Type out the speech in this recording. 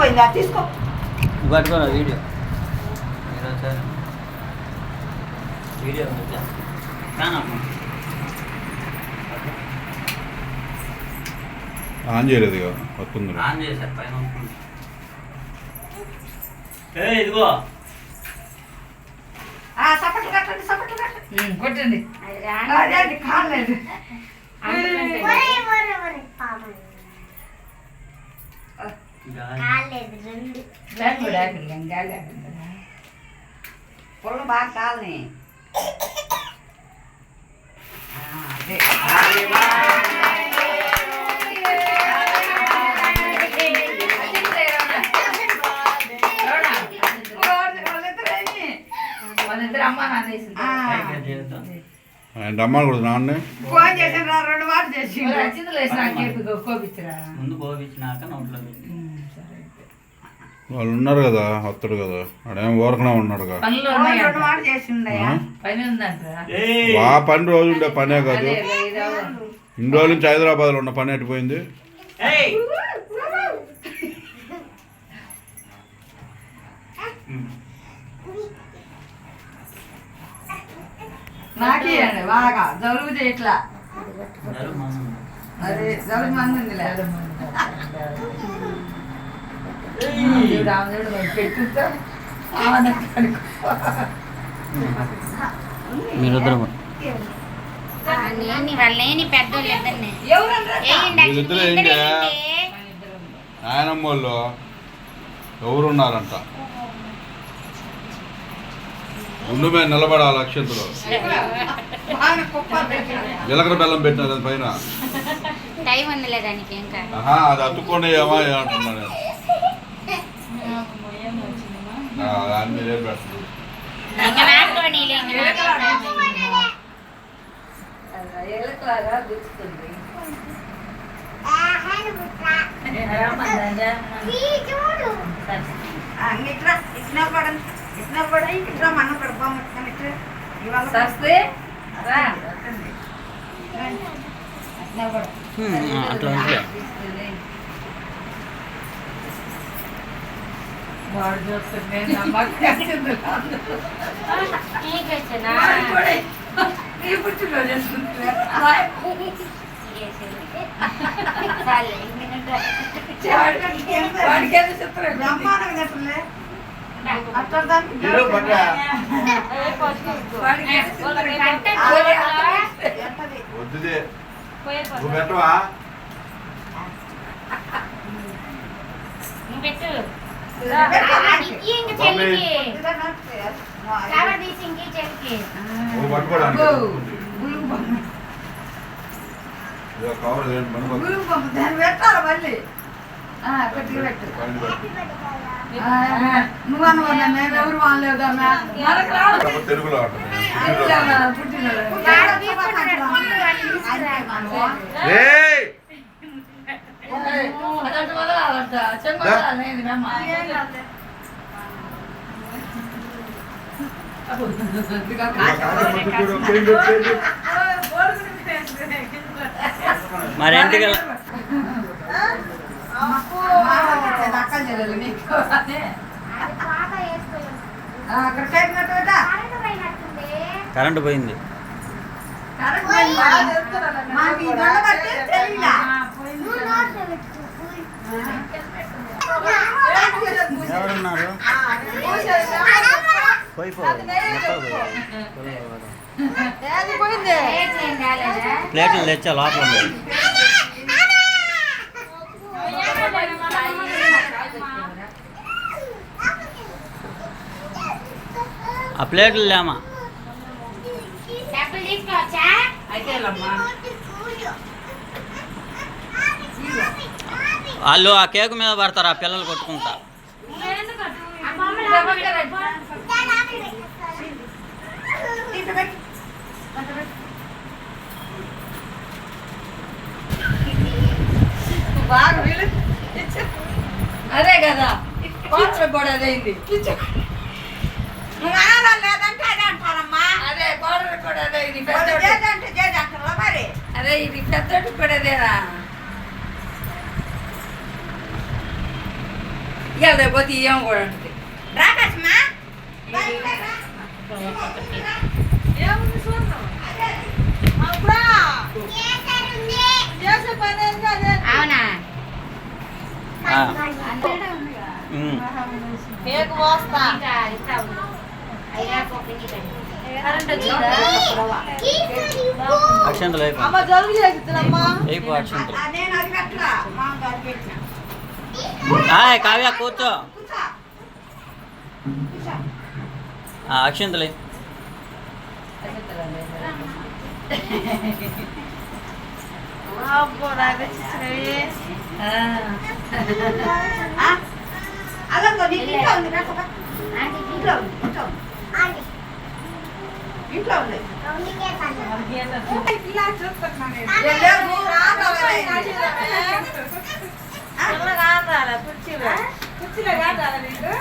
పోయిందా తీసుకో పట్టుకోరా వీడియో వీడియో ఆన్ చేయలేదు ఇక వస్తుంది ఆన్ చేశారు పైన ఇదిగో సపట్లు కట్టండి సపట్లు కట్టండి కొట్టండి అదే కాలేదు పొలం బాగా కాలని వాళ్ళిద్దరు అమ్మ నాన్న వేసింది ఆయన రమ్మాలి కూడా నాన్నే ఫోన్ చేసాను రా 2 వారు చేసి రచింతలు వేసిన కేపు కోపించరా ముందు కోపించినాక నోట్లో వాళ్ళు ఉన్నారు కదా వస్తాడు కదా ఆడేమో ఊరకనే ఉన్నాడుగా పనులు 2 వారు చేసి ఉండయా పని ఉందంట ఆ పని రోజు ఉండే పనే కాదు ఇన్ని రోజుల నుంచి హైదరాబాద్లో ఉన్న పని ఎట్టిపోయింది నాకే బాగా జలుబు చేయట్లా అదే జలుబు మంది ఉందిలే పెట్టుతా మీరిద్దరు వాళ్ళని పెద్దోళ్ళు వీళ్ళిద్దరూ ఏంటి నాయనమ్మ వాళ్ళు ఎవరున్నారంట గుండు మీద నిలబడాలి అక్షంతలో జీలకర్ర బెల్లం పెట్టినారు అది పైన టైం ఉందిలే దానికి ఇంకా అది అతుక్కొని ఏమో అంటున్నాను దాని మీద ఏం పెడుతుంది ఎలకలాగా గుర్తుంది ఇట్లా ఇట్లా పడండి ఇట్లా పడ ఇట్లా మనం పడిపోతాం ఇట్లా ఇవాళ సస్తే రా అట్లా ఉంటే వాడు చూస్తుంటే నమ్మకం వద్దుదే నువ్వు పెట్టవా పెట్టు నువ్వు పట్టుకోవడానికి కవర్ దాన్ని పెట్టాలి మళ్ళీ కొద్దిగా పెట్టు నువ్వు అనుకున్నా మేము ఎవరు వాళ్ళేదన్నా తెలుగులో మరి ఇంటికి కరెంటు పోయింది ఎవరున్నారు ప్లేట్లు తెచ్చా లోపల ఆ ప్లేట్లు లేమా వాళ్ళు ఆ కేకు మీద పడతారు ఆ పిల్లలు కొట్టుకుంటా అదే కదా కోటలు కూడా అదేంది లేదంటే అదే అంటారమ్మా అదే కోటలు కూడా అదే ఇది చేదంటే చేదంటారా మరి అదే ఇది పెద్దోటి కూడా అదేరా తీసుకెళ్ళకపోతే ఇయ్యం కూడా ఉంటుంది. రా కాశమ్మా. ఏముంది చూద్దాం. అబ్బా! చేసే పని ఏంది అదే. అవునా ఆ. ఉమ్. కేక్ మోస్తా. కరెంట్ వచ్చిందా? అక్షంతలు అమ్మ అయిపోయి జలుబు చేస్తుందమ్మా. అయిపో అక్షంతలు. నేను అది పెట్టలా మా గారు పెట్టిన. హాయ్ కావ్య కూర్చో. కూర్చో. కూర్చో. అక్షంతలు అబ్బో నాకు చిచ్చినవి. అలాగో నీకు ఇంట్లో ఉంది కదా. ఇంట్లో ఉంది. ఇంట్లో ఉంది. ఇంట్లో ఉంది. ఇలా చూస్తున్నాను నేను. లేవు, కుర్చీలో కాదాలా నీకు?